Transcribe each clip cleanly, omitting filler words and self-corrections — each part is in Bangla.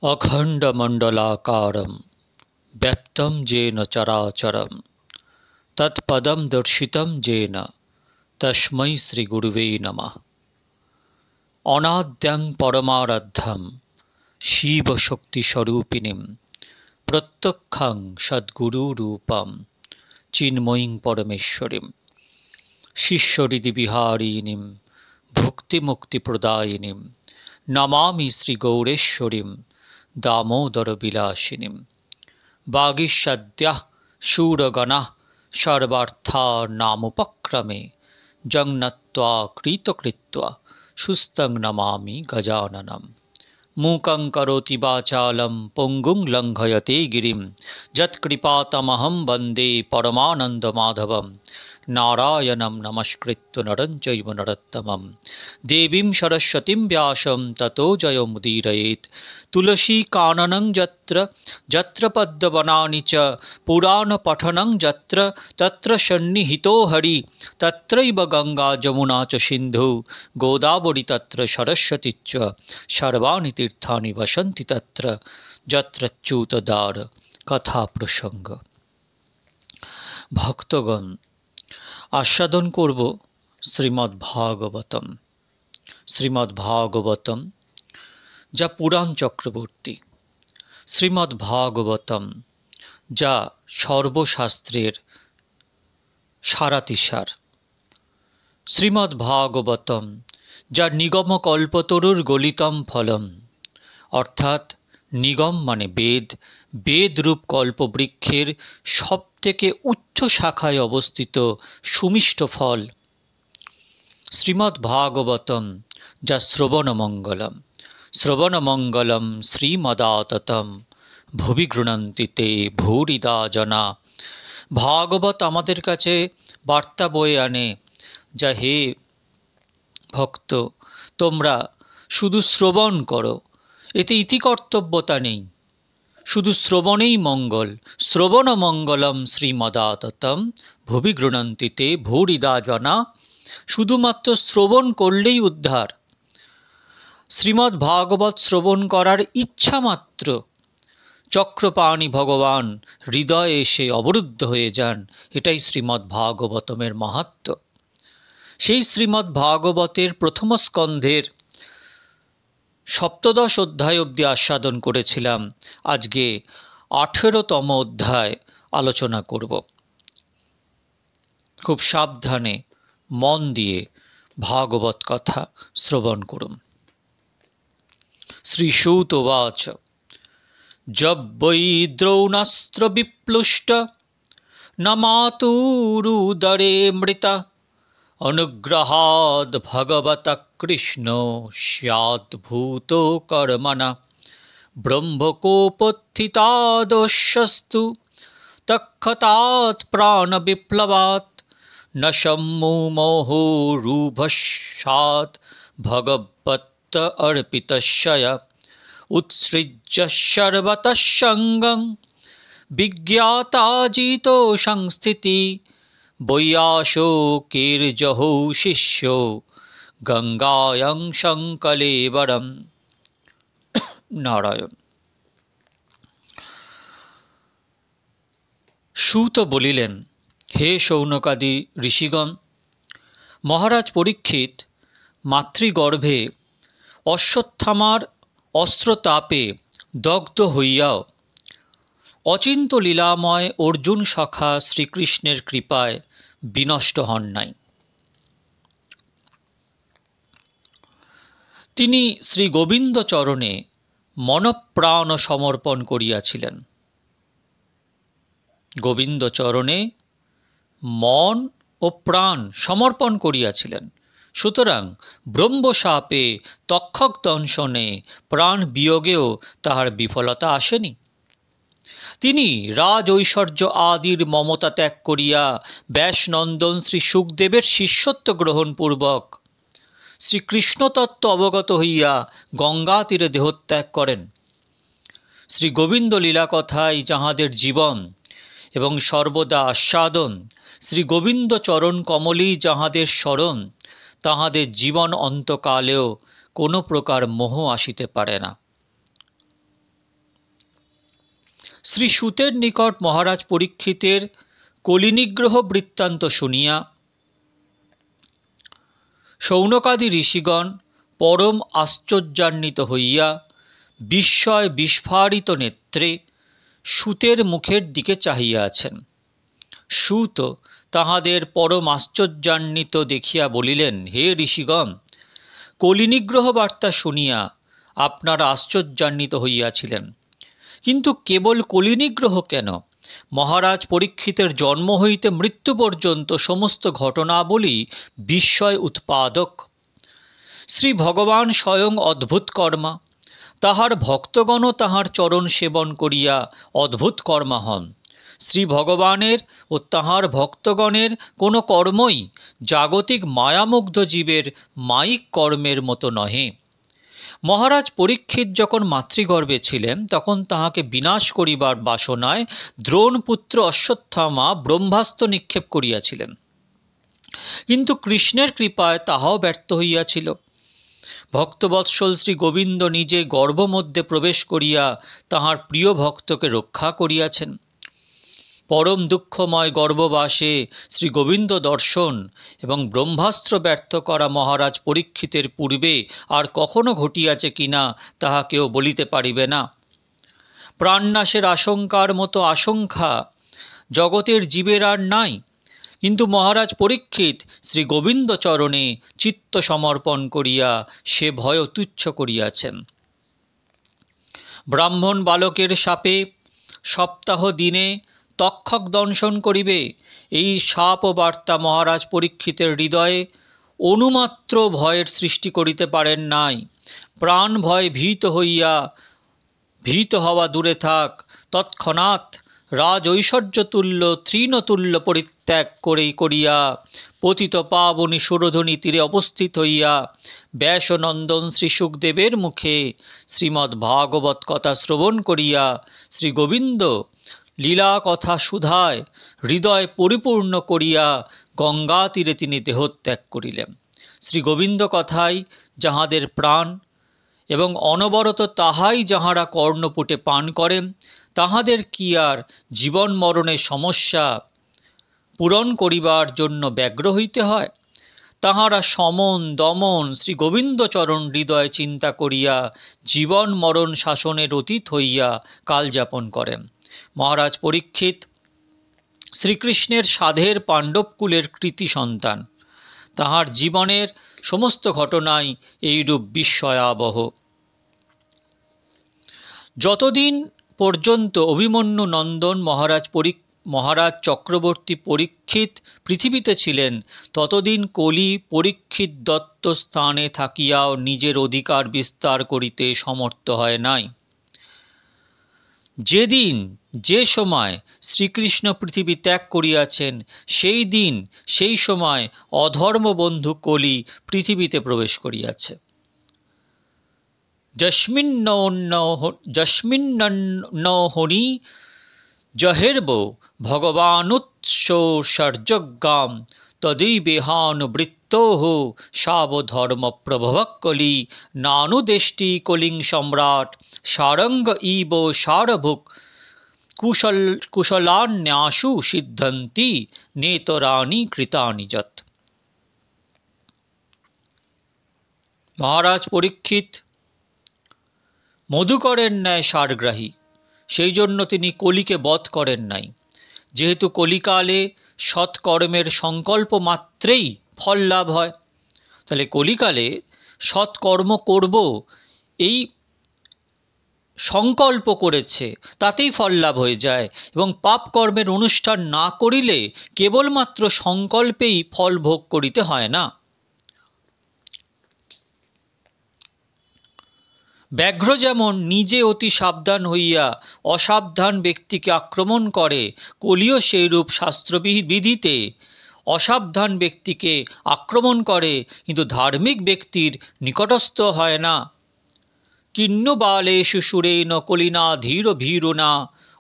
अखण्डमण्डलाकारं व्याप्तं येन चराचरं तत्पदं दर्शितं येन तस्मै श्रीगुरुवे नमः। अनाद्यं परमाराध्यं शिवशक्तिस्वरूपिणीं प्रत्यक्षं सद्गुरुरूपं चिन्मयीं परमेश्वरीं शिष्यहृदिविहारिणीं भुक्तिमुक्तिप्रदायिनीं नमामि श्रीगौरेश्वरीं दामोदरविलासिनीं। वागीशाद्याः शूरगणाः सर्वार्थानामुपक्रमे जङ्नत्वा कृतकृत्वा सुस्तं नमामि गजाननम्। मूकं करोति वाचालं पङ्गुं लङ्घयते गिरिं यत्कृपातमहं वन्दे परमानन्दमाधवं। नारायणं नमस्कृत्य नरं चैव नरोत्तमं देवीं सरस्वतीं व्यासं ततो जयमुदीरयेत्। तुलसीकाननं यत्र यत्र पद्मवनानि च पुराणपठनं यत्र तत्र सन्निहितो हरि तत्रैव गंगा जमुना च सिन्धु गोदावरी तत्र सरस्वती च सर्वाणि तीर्थानि वसन्ति तत्र यत्रच्युतदार कथा प्रसंग। भक्तगण आस्वादन करब श्रीमद्भागवतम। श्रीमद्भागवतम जा पुराण चक्रवर्ती, श्रीमद्भागवतम जा सर्वशास्त्रेर सारातिसार, श्रीमद्भागवतम जा निगम कल्पतरुर गलितम फलम अर्थात निगम माने वेद, वेद रूप कल्पवृक्षेर सबथेके उच्च शाखाय अवस्थित सुमिष्ट फल। श्रीमद्भागवतम जा श्रवणमंगलम, श्रवणमंगलम श्रीमदाततम भुवि गृह्णन्ति ते भूरिदा जना। भागवत आमादेर काछे बार्ता बये आने जा हे भक्त तोमरा शुधु श्रवण करो, एते इतिकर्तव्यता नेই, शुधु श्रवणेই मंगल। श्रवण मंगलम श्रीमदाततम भुवि गृह्णन्ति ते भूरिदा जना। शुधुमात्र श्रवण करलेই उद्धार। श्रीमद् भागवत श्रवण करार इच्छा मात्र चक्रपाणी भगवान हृदय एसे अवरुद्ध हये जान। एटाई श्रीमद् भागवतमेर माहात्म्य। सेई श्रीमद् भागवतेर प्रथम स्कन्धेर सप्तदश अध्याय अब्दि आस्वादन करेছিলাম। आजके 18तम अध्याय आलोचना करब। खूब साबधाने मन दिए भागवत कथा श्रवण करुन। श्रीसूत उवाच जब वै द्रोणास्त्र विप्लुष्ट न मातुरुदरे मृता अनुग्रहाद् भगवत कृष्ण स्याद्भूतो कर्मणा ब्रह्मकोपोत्थितादोषस्तु तत्क्षतात् प्राण विप्लवात् न सम्मुमोहोरुभस्यात् भगवत् अर्पितस्य उत्सृज्य सर्वतः संगं विज्ञाताजितो संस्थिति वैयासो कीर्जहो शिष्यो गंगायां संकलेवरम। नारायण। सूत बोलिलेन हे शौनकादि ऋषिगण, महाराज परीक्षित मातृगर्भे अश्वत्थामार अस्त्रतापे दग्ध हইয়াও अचिंत लीलामय अर्जुन सखा श्रीकृष्णेर कृपाय विनष्ट हन नाई। तिनी श्री गोविंद चरणे मन प्राण समर्पण करियाছিলেন। गोविंद चरणे मन ओ प्राण समर्पण करियाছিলেন। सुतरां ब्रह्मशापे तक्षक दंशने प्राण वियोगेও ताहार विफलता आसेনি। তিনি রাজ ঐশ্বর্য আদির মমতা ত্যাগ করিয়া ব্যাসনন্দন শ্রী সুখদেবের শিষ্যত্ব গ্রহণ পূর্বক শ্রীকৃষ্ণ তত্ত্ব অবগত হইয়া গঙ্গা তীরে দেহত্যাগ করেন। শ্রী গোবিন্দ লীলা কথাই যাহাদের জীবন এবং সর্বদা আস্বাদন, শ্রী গোবিন্দ চরণ কমলই যাহাদের শরণ, তাহাদের জীবন অন্তকালেও কোনো প্রকার মোহ আসিতে পারে না। শ্রী সুতের নিকট মহারাজ পরীক্ষিতের কলিনিগ্রহ বৃত্তান্ত শুনিয়া শৌনকাদি ঋষিগণ পরম আশ্চর্যান্বিত হইয়া বিস্ময় বিস্ফারিত নেত্রে সুতের মুখের দিকে চাহিয়া আছেন। সুত তাহাদের পরম আশ্চর্যান্বিত দেখিয়া বলিলেন, হে ঋষিগণ, কলিনিগ্রহ বার্তা শুনিয়া আপনারা আশ্চর্যান্বিত হইয়াছিলেন, কিন্তু কেবল কলিনিগ্রহ কেন, মহারাজ পরীক্ষিতের জন্ম হইতে মৃত্যু পর্যন্ত সমস্ত ঘটনাবলী বিস্ময় উৎপাদক। শ্রী ভগবান স্বয়ং অদ্ভুত কর্মা, তাহার ভক্তগণও তাহার চরণ সেবন করিয়া অদ্ভুত কর্মা হন। শ্রী ভগবানের ও তাহার ভক্তগণের কোনো কর্মই জাগতিক মায়ামুগ্ধ জীবের মায়িক কর্মের মতো নহে। মহারাজ পরীক্ষিত যখন মাতৃগর্ভে ছিলেন তখন তাহাকে বিনাশ করিবার বাসনায় দ্রোণপুত্র অশ্বত্থামা ব্রহ্মাস্ত্র নিক্ষেপ করিয়াছিলেন, কিন্তু কৃষ্ণের কৃপায় তাহাও ব্যর্থ হইয়াছিল। ভক্তবৎসল শ্রী গোবিন্দ নিজে গর্ভমধ্যে প্রবেশ করিয়া তাহার প্রিয় ভক্তকে রক্ষা করিয়াছেন। পরম দুঃখময় গর্ভবাসে শ্রী গোবিন্দ দর্শন এবং ব্রহ্মাস্ত্র ব্যর্থ করা মহারাজ পরীক্ষিতের পূর্বে আর কখনো ঘটিয়াছে কিনা তাহা কেউ বলিতে পারিবে না। প্রাণনাশের আশঙ্কার মতো আশঙ্কা জগতের জীবের আর নাই, কিন্তু মহারাজ পরীক্ষিত শ্রী গোবিন্দ চরণে চিত্ত সমর্পণ করিয়া সে ভয় তুচ্ছ করিয়াছেন। ব্রাহ্মণ বালকের শাপে সপ্তাহ দিনে তক্ষক দংশন করিবে, এই শাপ ও বার্তা মহারাজ পরীক্ষিতের হৃদয়ে অনুমাত্র ভয়ের সৃষ্টি করিতে পারেন নাই। প্রাণ ভয় ভীত হওয়া দূরে থাক, তৎক্ষণাৎ রাজ ঐশ্বর্যতুল্য তৃণতুল্য পরিত্যাগ করিয়া পতিত পাবনী সুরধনী তীরে উপস্থিত হইয়া ব্যাসনন্দন শ্রী শুকদেবের মুখে শ্রীমদ্ ভাগবত কথা শ্রবণ করিয়া শ্রী গোবিন্দ লীলা কথা সুধায় হৃদয় পরিপূর্ণ করিয়া গঙ্গা তীরে তিনি দেহত্যাগ করিলেন। শ্রী গোবিন্দ কথাই যাহাদের প্রাণ এবং অনবরত তাহাই যাহারা কর্ণপুটে পান করেন, তাহাদের কি আর জীবন মরণের সমস্যা পূরণ করিবার জন্য ব্যগ্র হইতে হয়? তাহারা সমন দমন শ্রী গোবিন্দচরণ হৃদয় চিন্তা করিয়া জীবন মরণ শাসনের অতীত হইয়া কালযাপন করেন। মহারাজ পরীক্ষিত শ্রীকৃষ্ণের সাধের পাণ্ডবকুলের কৃতি সন্তান। তাহার জীবনের সমস্ত ঘটনাই এইরূপ বিস্ময়াবহ। যতদিন পর্যন্ত অভিমন্যু নন্দন মহারাজ চক্রবর্তী পরীক্ষিত পৃথিবীতে ছিলেন, ততদিন কলি পরীক্ষিত দত্ত স্থানে থাকিয়াও নিজের অধিকার বিস্তার করিতে সমর্থ হয় নাই। যেদিন যে সময় শ্রীকৃষ্ণ পৃথিবী ত্যাগ করিয়াছেন, সেই সময় অধর্ম বন্ধু কলি পৃথিবীতে প্রবেশ করিয়াছে। যস্মিন্নহনি জহের্ব ভগবানুৎসর্যজ্ঞাম তদৈবেহানুবৃত্তোঃ সাবধর্ম প্রভবঃ কলি নানুদেষ্টি কলিং সম্রাট সারঙ্গ ইব সারভুক কুশলান্যাসু সিদ্ধন্তি নেতরানি কৃতানি যৎ। মহারাজ পরীক্ষিত মধুকরের ন্যায় সারগ্রাহী, সেই জন্য তিনি কলিকে বধ করেন নাই। যেহেতু কলিকালে সৎকর্মের সংকল্প মাত্রেই ফল লাভ হয়, তাহলে কলিকালে সৎকর্ম করব এই সংকল্প করেছে, তাতেই ফল লাভ হয়ে যায়, এবং পাপ কর্মের অনুষ্ঠান না করিলে কেবলমাত্র সংকল্পেই ফল ভোগ করিতে হয় না। ব্যাঘ্র যেমন নিজে অতি সাবধান হইয়া অসাবধান ব্যক্তিকে আক্রমণ করে, কলিও সেইরূপ শাস্ত্রবিধিতে অসাবধান ব্যক্তিকে আক্রমণ করে, কিন্তু ধার্মিক ব্যক্তির নিকটস্থ হয় না। কিন্নু বালেষু সুরেণ কলিনা ধীর ভীরুনা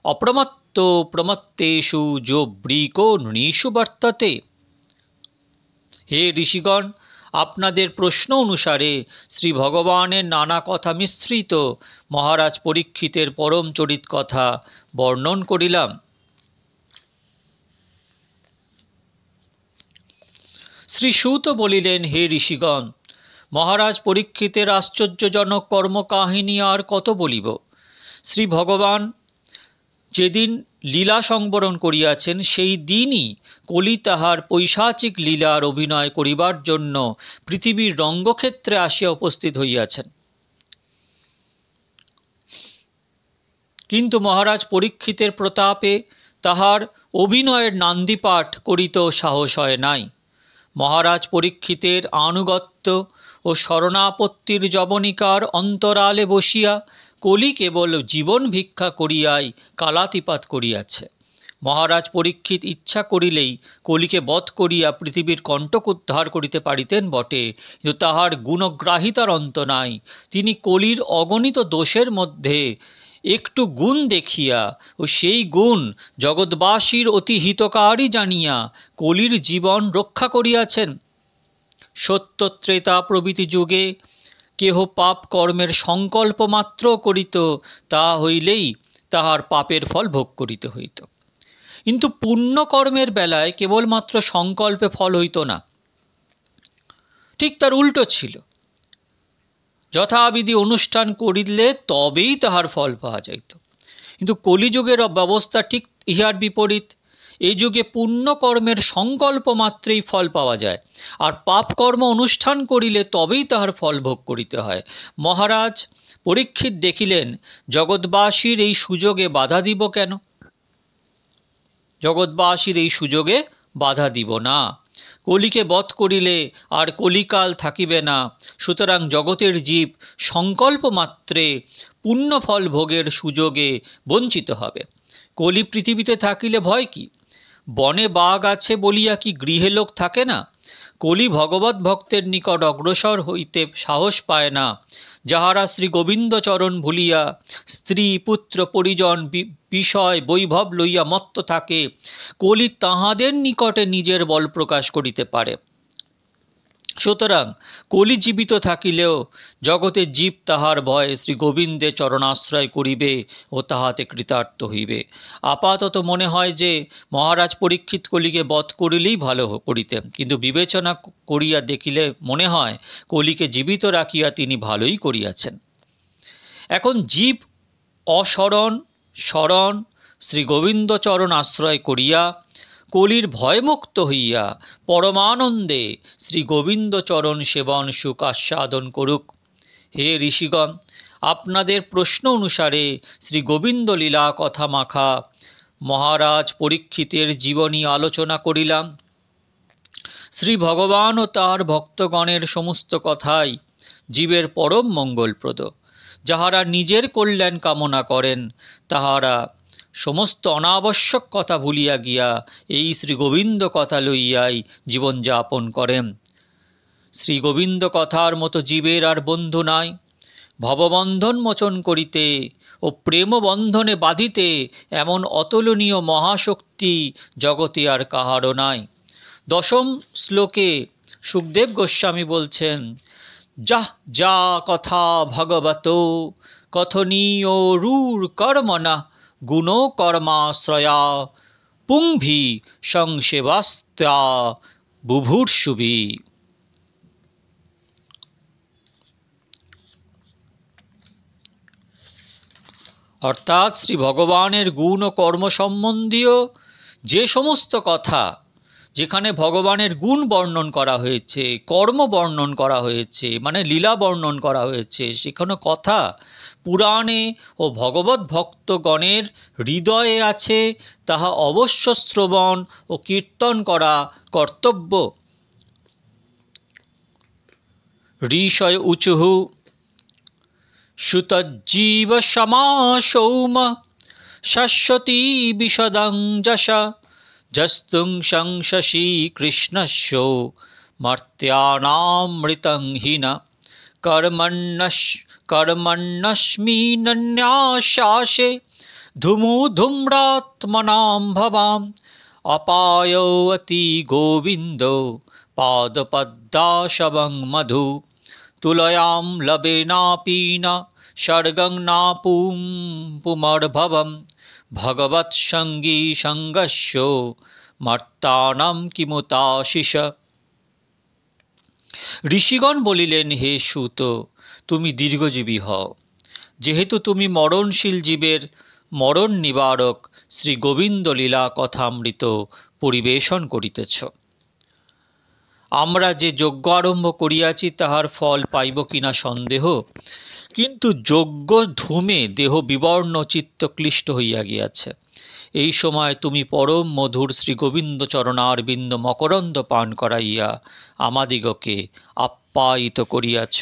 অপ্রমত্ত প্রমত্তেষু যো বৃকো নৃষু বর্ততে। হে ঋষিগণ, আপনাদের প্রশ্ন অনুসারে শ্রী ভগবানের নানা কথা মিশ্রিত মহারাজ পরীক্ষিতের পরম চরিত কথা বর্ণন করিলাম। শ্রী সুত বলিলেন, হে ঋষিগণ, মহারাজ পরীক্ষিতের আশ্চর্যজনক কর্মকাহিনী আর কত বলিব। শ্রী ভগবান যেদিন লীলা সংবরণ করিয়াছেন, সেই দিনই কলি তাহার পৈশাচিক লীলার অভিনয় করিবার জন্য পৃথিবীর রঙ্গক্ষেত্রে আসিয়া উপস্থিত হইয়াছেন। কিন্তু মহারাজ পরীক্ষিতের প্রতাপে তাহার অভিনয়ের নান্দিপাঠ করিতেও সাহস হয় নাই। মহারাজ পরীক্ষিতের আনুগত্য ও শরণাপত্তির জবনিকার অন্তরালে বসিয়া কলি কেবল জীবন ভিক্ষা করিয়াই কালাতিপাত করিয়াছে। মহারাজ পরীক্ষিত ইচ্ছা করিলেই কলিকে বধ করিয়া পৃথিবীর কণ্টক উদ্ধার করিতে পারিতেন বটে, কিন্তু তাহার গুণগ্রাহিতার অন্ত নাই। তিনি কলির অগণিত দোষের মধ্যে একটু গুণ দেখিয়া ও সেই গুণ জগৎবাসীর অতি হিতকারী জানিয়া কলির জীবন রক্ষা করিয়াছেন। সত্য ত্রেতা প্রভৃতি যুগে কেহ পাপ কর্মের সংকল্প মাত্র করিত, তা হইলেই তাহার পাপের ফল ভোগ করিতে হইত। কিন্তু পুণ্যকর্মের বেলায় কেবলমাত্র সংকল্পে ফল হইত না, ঠিক তার উল্টো ছিল। যথাবিধি অনুষ্ঠান করিলে তবেই তাহার ফল পাওয়া যাইত। কিন্তু কলিযুগের ব্যবস্থা ঠিক ইহার বিপরীত। এই যুগে পুণ্যকর্মের সংকল্প মাত্রেই ফল পাওয়া যায়, আর পাপকর্ম অনুষ্ঠান করিলে তবেই তাহার ফল ভোগ করিতে হয়। মহারাজ পরীক্ষিত দেখিলেন, জগৎবাসীর এই সুযোগে বাধা দিব কেন? জগৎবাসীর এই সুযোগে বাধা দিব না। কলিকে বধ করিলে আর কলিকাল থাকিবে না। সুতরাং জগতের জীব সংকল্প মাত্রে পুণ্যফল ভোগের সুযোগে বঞ্চিত হবে। কলি পৃথিবীতে থাকিলে ভয় কি? বনে বাঘ আছে বলিয়া কি গৃহে লোক থাকে না? কলি ভগবত ভক্তের নিকট অগ্রসর হইতে সাহস পায় না। যাহারা শ্রী গোবিন্দচরণ ভুলিয়া স্ত্রী পুত্র পরিজন বিষয় বৈভব লইয়া মত্ত থাকে, কলি তাহাদের নিকটে নিজের বল প্রকাশ করিতে পারে। সুতরাং কলি জীবিত থাকিলেও জগতের জীব তাহার ভয়ে শ্রী গোবিন্দের চরণাশ্রয় করিবে ও তাহাতে কৃতার্থ হইবে। আপাতত মনে হয় যে মহারাজ পরীক্ষিত কলিকে বধ করিলেই ভালো করিতেন, কিন্তু বিবেচনা করিয়া দেখিলে মনে হয় কলিকে জীবিত রাখিয়া তিনি ভালোই করিয়াছেন। এখন জীব অশরণ শরণ শ্রী গোবিন্দচরণ আশ্রয় করিয়া কলির ভয়মুক্ত হইয়া পরমানন্দে শ্রী গোবিন্দচরণ সেবন সুখ আস্বাদন করুক। হে ঋষিগণ, আপনাদের প্রশ্ন অনুসারে শ্রী গোবিন্দ লীলা কথা মাখা মহারাজ পরীক্ষিতের জীবনী আলোচনা করিলাম। শ্রী ভগবান ও তাঁর ভক্তগণের সমস্ত কথাই জীবের পরম মঙ্গলপ্রদ। যাহারা নিজের কল্যাণ কামনা করেন, তাহারা সমস্ত অনাবশ্যক কথা ভুলিয়া গিয়া এই শ্রী গোবিন্দ কথা লইয়াই জীবনযাপন করেন। শ্রী গোবিন্দ কথার মতো জীবের আর বন্ধু নাই। ভববন্ধন মোচন করিতে ও প্রেমবন্ধনে বাঁধিতে এমন অতুলনীয় মহাশক্তি জগতে আর কাহারও নাই। দশম শ্লোকে সুখদেব গোস্বামী বলছেন, যাহ যা কথা ভগবত কথনীয় রূর কর্মণা গুণ কর্মাশ্রয়া পুংভি সংসেবাস্তা বুভুর্ষুভি। অর্থাৎ শ্রী ভগবানের গুণ ও কর্ম সম্বন্ধীয় যে সমস্ত কথা, যেখানে ভগবানের গুণ বর্ণন করা হয়েছে, কর্ম বর্ণন করা হয়েছে, মানে লীলা বর্ণন করা হয়েছে, সেখানে কথা পুরাণে ও ভগবত ভক্তগণের হৃদয়ে আছে, তাহা অবশ্য শ্রবণ ও কীর্তন করা কর্তব্য। ঋষয় উচুহু সুতজ্জীব সমাসৌম শাশ্বতী বিশদং যশা যস্তুং সংশশী কৃষ্ণস্য মর্ত্যানামৃতং হিনা কর্মণ্যস্মিন্ন্যাশাসে ধূমুধূম্রাত্মনাম ভবাম অপায়তি গোবিন্দ পাদপদ্মাশবং মধু তুলয়াম লবেনাপীন স্বর্গং নাপুম পুমর্ভবম ভগবৎ সঙ্গী সঙ্গস্য মর্তানাম কিমুতাশিষ। ঋষিগণ বলিলেন, হে সূত, তুমি দীর্ঘজীবী হও, যেহেতু তুমি মরণশীল জীবের মরণ নিবারক শ্রী গোবিন্দ লীলা কথামৃত পরিবেশন করিতেছ। আমরা যে যজ্ঞ আরম্ভ করিয়াছি তাহার ফল পাইব কিনা সন্দেহ, কিন্তু যজ্ঞ ধূমে দেহ বিবর্ণ, চিত্ত ক্লিষ্ট হইয়া গিয়াছে। এই সময় তুমি পরম মধুর শ্রী গোবিন্দ চরণারবিন্দ মকরন্দ পান করাইয়া আমাদিগকে আপ্যায়িত করিয়াছ।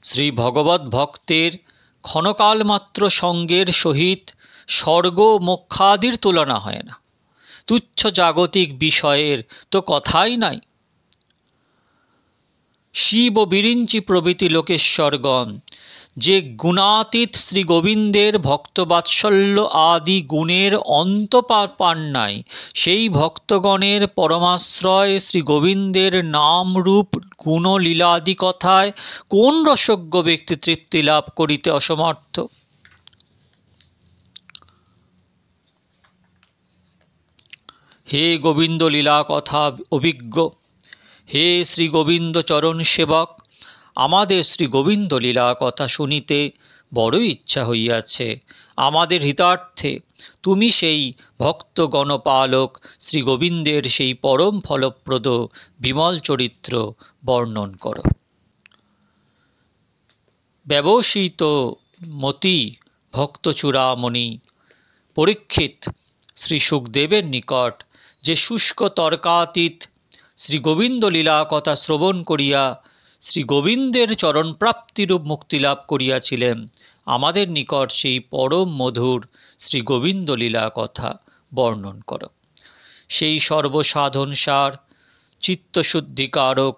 শ্রী ভগবৎ ভক্তের ক্ষণকাল মাত্র সঙ্গের সহিত স্বর্গ মোক্ষাদির তুলনা হয় না। তুচ্ছ জাগতিক বিষয়ের তো কথাই নাই। শিব ও বিরিঞ্চি প্রভৃতি লোকেশ্বরগণ যে গুণাতীত শ্রী গোবিন্দের ভক্তবাৎসল্য আদি গুণের অন্ত পান নাই, সেই ভক্তগণের পরমাশ্রয় শ্রী গোবিন্দের নাম রূপ গুণ লীলাদি কথায় কোন রসজ্ঞ ব্যক্তি তৃপ্তি লাভ করিতে অসমর্থ? হে গোবিন্দ লীলা কথা অভিজ্ঞ, হে শ্রী গোবিন্দ চরণ সেবক, আমাদের শ্রী গোবিন্দ লীলা কথা শুনিতে বড়ই ইচ্ছা হইয়াছে। আমাদের হিতার্থে তুমি সেই ভক্ত গণপালক শ্রী গোবিন্দের সেই পরম ফলপ্রদ বিমল চরিত্র বর্ণন করো। ব্যবসিত মতি ভক্তচূড়ামণি পরীক্ষিত শ্রী সুখদেবের নিকট যে শুষ্ক তর্কাতীত শ্রী গোবিন্দ লীলা কথা শ্রবণ করিয়া শ্রী গোবিন্দের চরণপ্রাপ্তিরূপ মুক্তিলাভ করিয়াছিলেন, আমাদের নিকট সেই পরম মধুর শ্রী গোবিন্দ লীলা কথা বর্ণন কর। সেই সর্বসাধনসার, চিত্তশুদ্ধিকারক,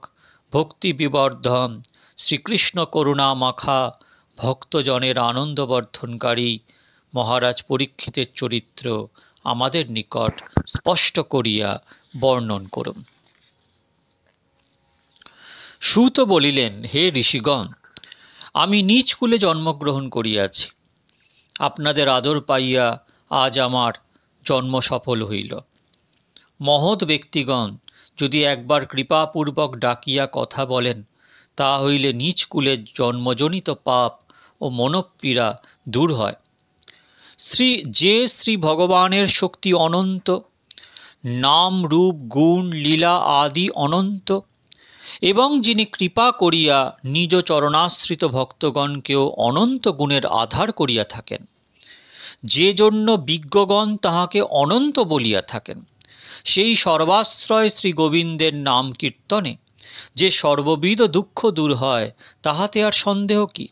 ভক্তি বিবর্ধন, শ্রীকৃষ্ণ করুণা মাখা, ভক্তজনের আনন্দবর্ধনকারী মহারাজ পরীক্ষিতের চরিত্র আমাদের নিকট স্পষ্ট করিয়া বর্ণন করুন। সূত বলিলেন, হে ঋষিগণ, আমি নিজ কুলে জন্মগ্রহণ করিয়াছি। আপনাদের আদর পাইয়া আজ আমার জন্ম সফল হইল। মহৎ ব্যক্তিগণ যদি একবার কৃপাপূর্বক ডাকিয়া কথা বলেন, তা হইলে নিজ কুলে জন্মজনিত পাপ ও মনোপীড়া দূর হয়। শ্রী ভগবানের শক্তি অনন্ত, নাম রূপ গুণ লীলা আদি অনন্ত, এবং যিনি কৃপা করিয়া নিজ চরণাশ্রিত ভক্তগণকেও অনন্ত গুণের আধার করিয়া থাকেন, যে জন্য বিজ্ঞগণ তাহাকে অনন্ত বলিয়া থাকেন, সেই সর্বাশ্রয় শ্রী গোবিন্দের নাম কীর্তনে যে সর্ববিধ দুঃখ দূর হয়, তাহাতে আর সন্দেহ কি?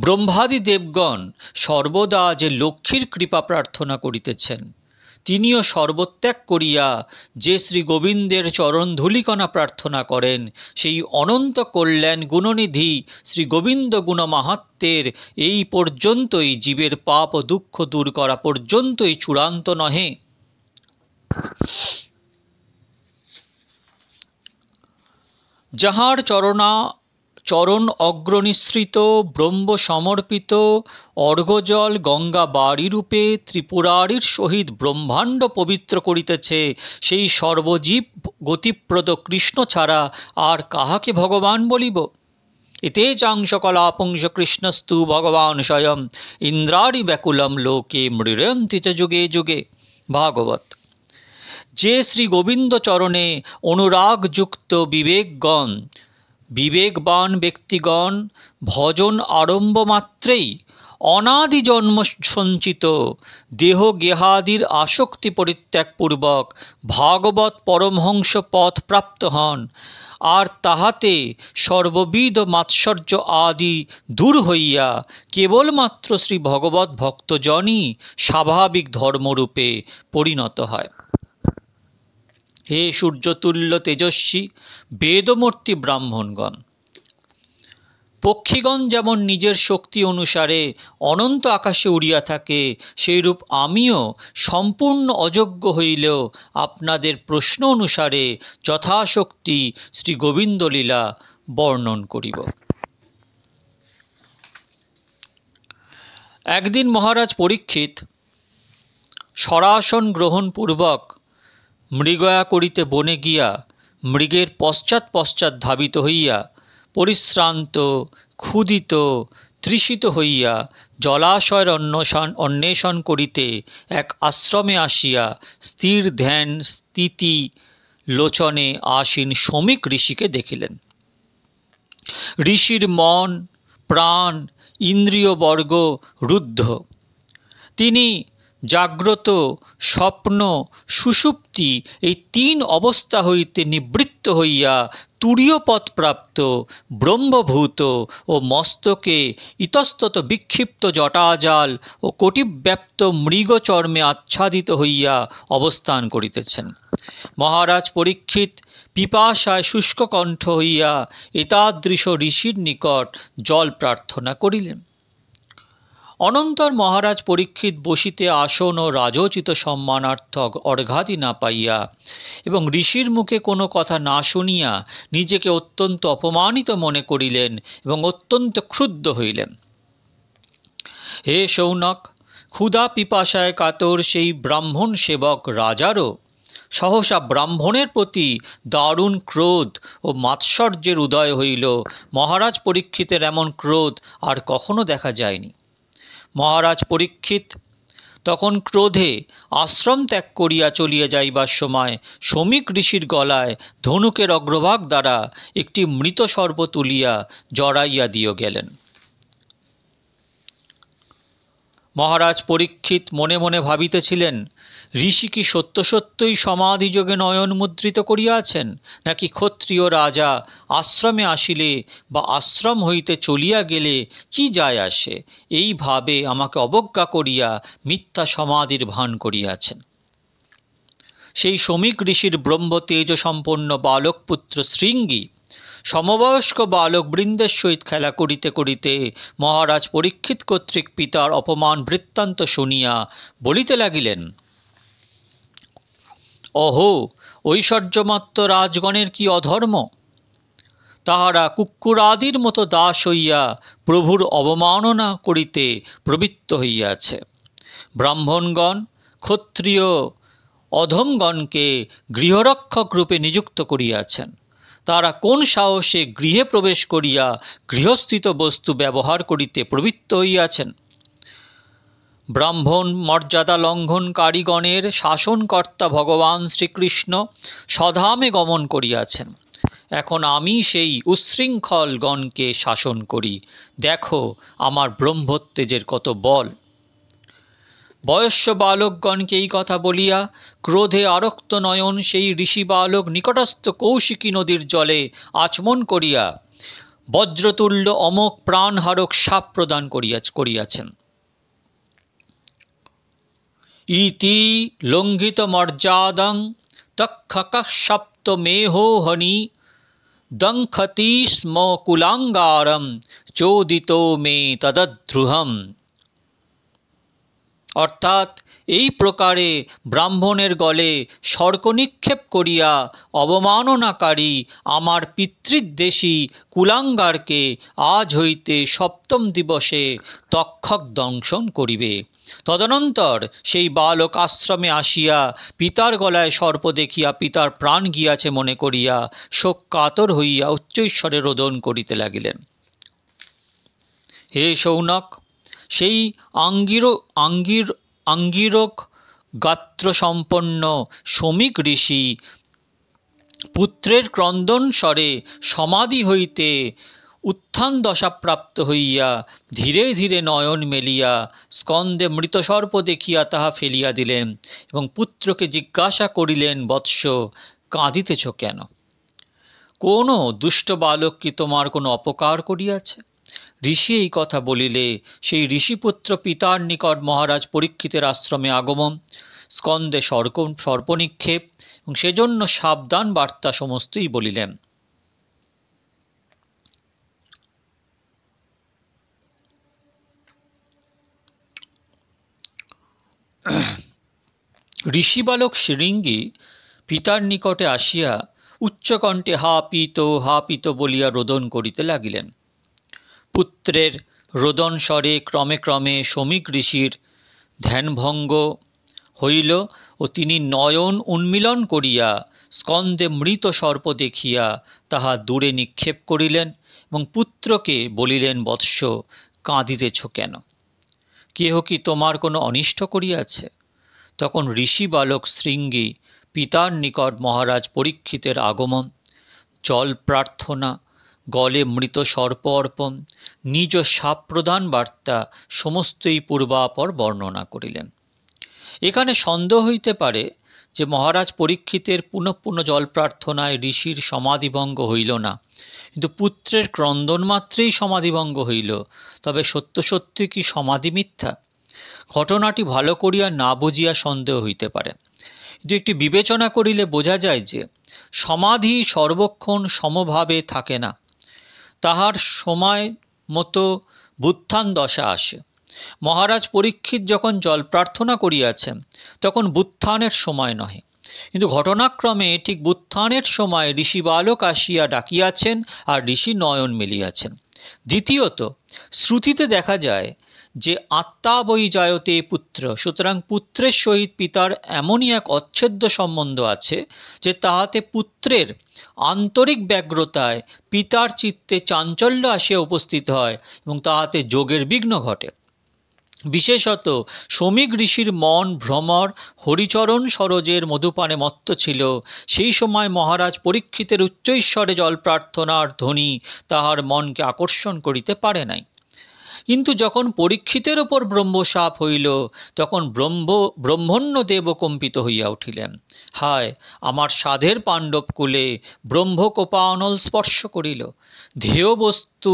ব্রহ্মাদি দেবগণ সর্বদা যে লক্ষ্মীর কৃপা প্রার্থনা করিতেছেন, তিনিও সর্বত্যাগ করিয়া যে শ্রী গোবিন্দের চরণ ধূলিকণা প্রার্থনা করেন, সেই অনন্ত কল্যাণ গুণনিধি শ্রী গোবিন্দ গুণমাহাত্ম্যের এই পর্যন্তই জীবের পাপ ও দুঃখ দূর করা পর্যন্তই চূড়ান্ত নহে। যাহার চরণ অগ্রনিসৃত ব্রহ্ম সমর্পিত অর্ঘ্যজল গঙ্গা বাড়িরূপে ত্রিপুরারির সহিত ব্রহ্মাণ্ড পবিত্র করিতেছে, সেই সর্বজীব গতিপ্রদ কৃষ্ণ ছাড়া আর কাহাকে ভগবান বলিব? এতে চাংশ কলাপুংস কৃষ্ণস্তু ভগবান স্বয়ং ইন্দ্রারি ব্যাকুলম লোকে মৃরন্তি চ যুগে যুগে। ভাগবত। যে শ্রী গোবিন্দ চরণে অনুরাগযুক্ত বিবেকবান ব্যক্তিগণ ভজন আরম্ভ মাত্রেই অনাদি জন্ম সঞ্চিত দেহ গেহাদির আসক্তি পরিত্যাগপূর্বক ভাগবত পরমহংস পথ প্রাপ্ত হন, আর তাহাতে সর্ববিধ মাৎসর্য আদি দূর হইয়া কেবলমাত্র শ্রী ভগবত ভক্তজনই স্বাভাবিক ধর্মরূপে পরিণত হয়। হে সূর্যতুল্য তেজস্বী বেদমূর্তি ব্রাহ্মণগণ, পক্ষীগণ যেমন নিজের শক্তি অনুসারে অনন্ত আকাশে উড়িয়া থাকে, সেইরূপ আমিও সম্পূর্ণ অযোগ্য হইলেও আপনাদের প্রশ্ন অনুসারে যথাশক্তি শ্রী গোবিন্দলীলা বর্ণন করিব। একদিন মহারাজ পরীক্ষিত শরাসন গ্রহণপূর্বক মৃগয়া করিতে বনে গিয়া মৃগের পশ্চাৎ পশ্চাৎ ধাবিত হইয়া পরিশ্রান্ত ক্ষুধিত তৃষিত হইয়া জলাশয়ের অন্বেষণ করিতে এক আশ্রমে আসিয়া স্থির ধ্যান স্থিতি লোচনে আসীন শমিক ঋষিকে দেখিলেন। ঋষির মন প্রাণ ইন্দ্রিয়বর্গ রুদ্ধ। তিনি জাগ্রত, স্বপ্ন, সুষুপ্তি এই তিন অবস্থা হইতে নিবৃত্ত হইয়া তুরীয়পদপ্রাপ্ত ব্রহ্মভূত ও মস্তকে ইতস্তত বিক্ষিপ্ত জটাজাল ও কোটিব্যাপ্ত মৃগচর্মে আচ্ছাদিত হইয়া অবস্থান করিতেছেন। মহারাজ পরীক্ষিত পিপাসায় শুষ্ককণ্ঠ হইয়া এতাদৃশ ঋষির নিকট জল প্রার্থনা করিলেন। অনন্তর মহারাজ পরীক্ষিত বসিতে আসন ও রাজোচিত সম্মানার্থক অর্ঘাদি না পাইয়া এবং ঋষির মুখে কোনো কথা না শুনিয়া নিজেকে অত্যন্ত অপমানিত মনে করিলেন এবং অত্যন্ত ক্ষুব্ধ হইলেন। হে শৌনক, ক্ষুধা পিপাসায় কাতর সেই ব্রাহ্মণ সেবক রাজারও সহসা ব্রাহ্মণের প্রতি দারুণ ক্রোধ ও মাৎসর্যের উদয় হইল। মহারাজ পরীক্ষিতের এমন ক্রোধ আর কখনো দেখা যায়নি। মহারাজ পরীক্ষিত তখন ক্রোধে আশ্রম ত্যাগ করিয়া চলিয়া যাইবার সময় শমিক ঋষির গলায় ধনুকের অগ্রভাগ দ্বারা একটি মৃত সর্প তুলিয়া জড়াইয়া দিয়ে গেলেন। মহারাজ পরীক্ষিত মনে মনে ভাবিতেছিলেন, ঋষি কি সত্য সত্যই সমাধিযোগে নয়ন মুদ্রিত করিয়াছেন, নাকি ক্ষত্রিয় রাজা আশ্রমে আসিলে বা আশ্রম হইতে চলিয়া গেলে কি যায় আসে, এইভাবে আমাকে অবজ্ঞা করিয়া মিথ্যা সমাধির ভান করিয়াছেন। সেই শমিক ঋষির ব্রহ্ম তেজ সম্পন্ন বালকপুত্র শৃঙ্গী সমবয়স্ক বালক বৃন্দের সহিত খেলা করিতে করিতে মহারাজ পরীক্ষিত কর্তৃক পিতার অপমান বৃত্তান্ত শুনিয়া বলিতে লাগিলেন, অহো, ঐশ্বর্যমত্ত রাজগণের কি অধর্ম! তাহারা কুক্কুরাদির মতো দাস হইয়া প্রভুর অবমাননা করিতে প্রবৃত্ত হইয়াছে। ব্রাহ্মণগণ ক্ষত্রিয় অধমগণকে গৃহরক্ষক রূপে নিযুক্ত করিয়াছেন। তারা কোন সাহসে গৃহে প্রবেশ করিয়া গৃহস্থিত বস্তু ব্যবহার করিতে প্রবৃত্ত হইয়াছেন? ব্রাহ্মণ মর্যাদা লঙ্ঘনকারীগণের শাসনকর্তা ভগবান শ্রীকৃষ্ণ স্বধামে গমন করিয়াছেন। এখন আমি সেই উচ্ছৃঙ্খল গণকে শাসন করি। দেখো আমার ব্রহ্মোত্তেজের কত বল। বয়স্য বালকগণকে এই কথা বলিয়া ক্রোধে আরক্ত নয়ন সেই ঋষি বালক নিকটস্থ কৌশিকী নদীর জলে আচমন করিয়া বজ্রতুল্য অমোঘ প্রাণহারক শাপ প্রদান করিয়াছেন। ইতি লঙ্ঘিত মর্যাদং তক্ষকসপ্ত মেহোহনি দংখতি স্ম কুলাঙ্গারম চোদিত মে তদদ্রুহম। অর্থাৎ এই প্রকারে ব্রাহ্মণের গলে শর্ক নিক্ষেপ করিয়া অবমাননাকারী আমার পিতৃদ্দেশী কুলাঙ্গারকে আজ হইতে সপ্তম দিবসে তক্ষক দংশন করিবে। তদনন্তর সেই বালক আশ্রমে আসিয়া পিতার গলায় সর্প দেখিয়া পিতার প্রাণ গিয়াছে মনে করিয়া শোক কাতর হইয়া উচ্চৈঃস্বরে রোদন করিতে লাগিলেন। হে শৌনক, সেই আঙ্গিরক গাত্রসম্পন্ন শমিক ঋষি পুত্রের ক্রন্দন স্বরে সমাধি হইতে উত্থান দশাপ্রাপ্ত হইয়া ধীরে ধীরে নয়ন মেলিয়া স্কন্দে মৃতসর্প দেখিয়া তাহা ফেলিয়া দিলেন এবং পুত্রকে জিজ্ঞাসা করিলেন, বৎস, কাঁদিতেছ কেন? কোন দুষ্ট বালক কি তোমার কোনো অপকার করিয়াছে? ঋষি এই কথা বলিলে সেই ঋষিপুত্র পিতার নিকট মহারাজ পরীক্ষিতের আশ্রমে আগমন, স্কন্দে সর্পনিক্ষেপ এবং সেজন্য সাবধান বার্তা সমস্তই বলিলেন। ঋষিবালক শৃঙ্গী পিতার নিকটে আসিয়া উচ্চকণ্ঠে হা পিত বলিয়া রোদন করিতে লাগিলেন। পুত্রের রোদন স্বরে ক্রমে ক্রমে শমিক ঋষির ধ্যানভঙ্গ হইল ও তিনি নয়ন উন্মীলন করিয়া স্কন্দে মৃত সর্প দেখিয়া তাহা দূরে নিক্ষেপ করিলেন এবং পুত্রকে বলিলেন, বৎস, কাঁদিতেছ কেন? কেহ কি তোমার কোনো অনিষ্ট করিয়াছে? তখন ঋষি বালক শৃঙ্গী পিতার নিকট মহারাজ পরীক্ষিতের আগমন, জল প্রার্থনা, গলে মৃত সর্প অর্পণ, নিজ শাপ প্রদান বার্তা সমস্তই পূর্বাপর বর্ণনা করিলেন। এখানে সন্দেহ হইতে পারে যে মহারাজ পরীক্ষিতের পুনঃ পুনঃ জল প্রার্থনায় ঋষির সমাধিভঙ্গ হইল না, কিন্তু পুত্রের ক্রন্দন মাত্রেই সমাধিভঙ্গ হইল। তবে সত্য সত্যি কি সমাধি মিথ্যা? ঘটনাটি ভালো করিয়া না বুঝিয়া সন্দেহ হইতে পারে, কিন্তু একটি বিবেচনা করিলে বোঝা যায় যে সমাধি সর্বক্ষণ সমভাবে থাকে না, তাহার সময় মতো বুত্থান দশা আসে। মহারাজ পরীক্ষিত যখন জল প্রার্থনা করিয়াছেন তখন বুত্থানের সময় নহে, কিন্তু ঘটনাক্রমে ঠিক বুত্থানের সময় ঋষি বালক আসিয়া ডাকিয়াছেন আর ঋষি নয়ন মেলিয়াছেন। দ্বিতীয়ত, শ্রুতিতে দেখা যায় যে আত্মা বৈ জায়তে পুত্র, সুতরাং পুত্রের সহিত পিতার এমনই এক অচ্ছেদ্য সম্বন্ধ আছে যে তাহাতে পুত্রের আন্তরিক ব্যগ্রতায় পিতার চিত্তে চাঞ্চল্য আসিয়া উপস্থিত হয় এবং তাহাতে যোগের বিঘ্ন ঘটে। বিশেষত শমিক ঋষির মন ভ্রমর হরিচরণ সরোজের মধুপানে মত্ত ছিল। সেই সময় মহারাজ পরীক্ষিতের উচ্চৈশ্বরে জল প্রার্থনার ধ্বনি তাহার মনকে আকর্ষণ করিতে পারে নাই। কিন্তু যখন পরীক্ষিতের ওপর ব্রহ্মশাপ হইল তখন ব্রহ্মণ্যদেব কম্পিত হইয়া উঠিলেন। হায়, আমার সাধের পাণ্ডবকুলে ব্রহ্মকোপানল স্পর্শ করিল। ধ্যেয় বস্তু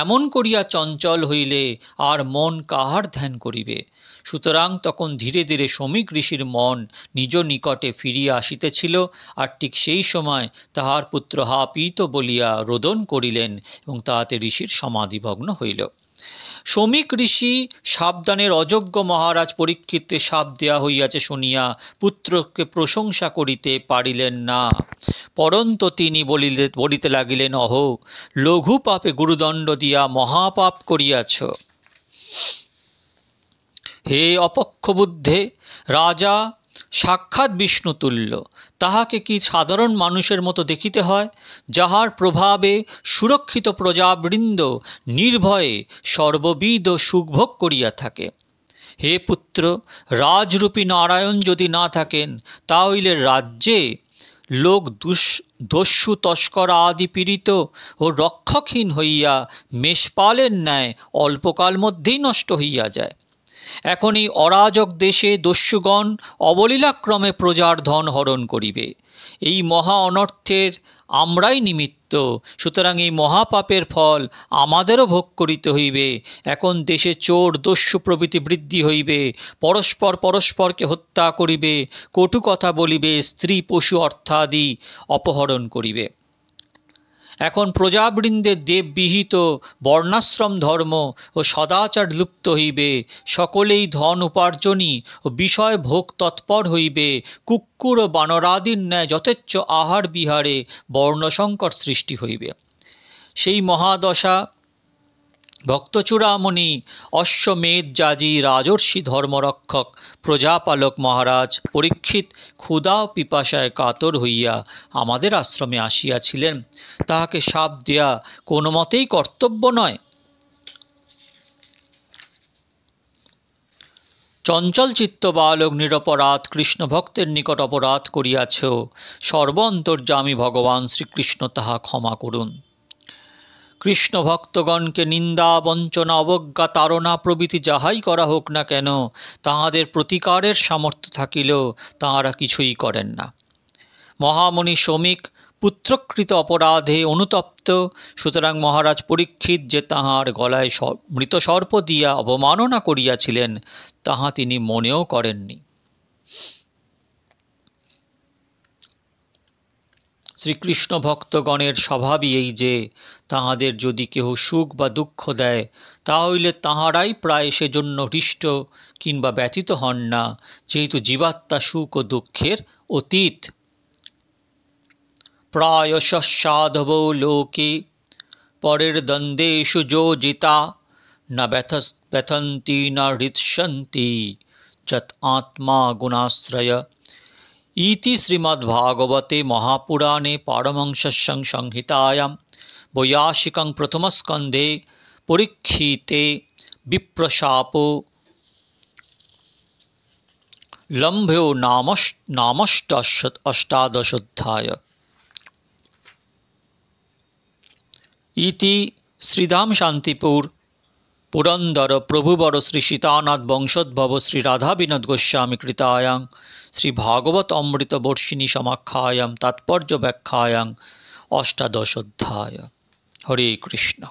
এমন করিয়া চঞ্চল হইলে আর মন কাহার ধ্যান করিবে? সুতরাং তখন ধীরে ধীরে শমিক ঋষির মন নিজ নিকটে ফিরিয়া আসিতেছিল, আর ঠিক সেই সময় তাহার পুত্র পিত বলিয়া রোদন করিলেন এবং তাহাতে ঋষির সমাধিভগ্ন হইল। শমিক ঋষি সাবধানের অযোগ্য মহারাজ পরীক্ষিতে শাপ দেয়া হইয়াছে শুনিয়া পুত্রকে প্রশংসা করিতে পারিলেন না, পরন্তু তিনি বলিতে লাগিলেন, অহো, লঘু পাপে গুরুদণ্ড দিয়া মহাপাপ করিয়াছ। হে অপক্ষ বুদ্ধে, রাজা সাক্ষাৎ বিষ্ণুতুল্য, তাহাকে কি সাধারণ মানুষের মতো দেখিতে হয়, যাহার প্রভাবে সুরক্ষিত প্রজাবৃন্দ নির্ভয়ে সর্ববিধ সুখভোগ করিয়া থাকে? হে পুত্র, রাজরূপী নারায়ণ যদি না থাকেন তা হইলে রাজ্যে লোক দস্যু তস্কর আদি পীড়িত ও রক্ষকহীন হইয়া মেষপালের ন্যায় অল্পকাল মধ্যেই নষ্ট হইয়া যায়। এখন এই অরাজক দেশে দস্যুগণ অবলীলাক্রমে প্রজার ধন হরণ করিবে। এই মহা অনর্থের আমরাই নিমিত্ত, সুতরাং এই মহাপাপের ফল আমাদেরও ভোগ করিতে হইবে। এখন দেশে চোর দস্যু প্রভৃতি বৃদ্ধি হইবে, পরস্পরকে হত্যা করিবে, কটু কথা বলিবে, স্ত্রী পশু অর্থাদি অপহরণ করিবে। এখন প্রজাবৃন্দের দেববিহিত বর্ণাশ্রম ধর্ম ও সদাচার লুপ্ত হইবে, সকলেই ধন উপার্জনী ও বিষয় ভোগ তৎপর হইবে, কুক্কুর ও বানরাদির ন্যায় যথেচ্ছ আহার বিহারে বর্ণসংকট সৃষ্টি হইবে। সেই মহাদশা ভক্তচূড়ামণি অশ্বমেধ যাজী রাজর্ষি ধর্মরক্ষক প্রজাপালক মহারাজ পরীক্ষিত ক্ষুধা ও পিপাসায় কাতর হইয়া আমাদের আশ্রমে আসিয়াছিলেন। তাহাকে শাপ দেয়া কোনো মতেই কর্তব্য নয়। চঞ্চল চিত্ত বালক নিরপরাধ কৃষ্ণ ভক্তের নিকট অপরাধ করিয়াছ, সর্ব অন্তর্যামী ভগবান শ্রীকৃষ্ণ তাহা ক্ষমা করুন। কৃষ্ণ ভক্তগণকে নিন্দা বঞ্চনা অবজ্ঞা তাড়না প্রভৃতি যাহাই করা হোক না কেন, তাহাদের প্রতিকারের সামর্থ্য থাকিলেও তাঁহারা কিছুই করেন না। মহামণি শমিক পুত্রকৃত অপরাধে অনুতপ্ত, সুতরাং মহারাজ পরীক্ষিত যে তাঁহার গলায় মৃত সর্প দিয়া অবমাননা করিয়াছিলেন তাহা তিনি মনেও করেননি। শ্রীকৃষ্ণ ভক্তগণের স্বভাবই এই যে তাহাদের যদি কেহ সুখ বা দুঃখ দেয় তাহলে তাহারাই প্রায় সেজন্য হৃষ্ট কিংবা ব্যথিত হন না, যেহেতু জীবাত্মা সুখ ও দুঃখের অতীত। প্রায়শঃ সাধবো লোকে পরের দ্বন্দ্বেষু যোজিতা না ব্যথন্তি না হৃৎসন্তি যৎ আত্মা গুণাশ্রয়। ইতি শ্রীমদ্ভাগবতে মহাপুরাণে পারমহংস্যাং সংহিতায়াং বৈয়াসিকং প্রথমস্কন্ধে পরীক্ষিতে বিপ্রশাপো লম্ভ্यो নামষ্টাদশোऽধ্যায়। ইতি শ্রীধাম শান্তিপুর পুরন্দর প্রভুবর শ্রী সীতানাথ বংশোদ্ভব শ্রী রাধা বিনোদ গোস্বামী কৃতায়াং শ্রী ভাগবত অমৃত বর্ষিণী সমাখ্যায়াং তাৎপর্য ব্যাখ্যায়াং অষ্টাদশোऽধ্যায়। হরে কৃষ্ণ।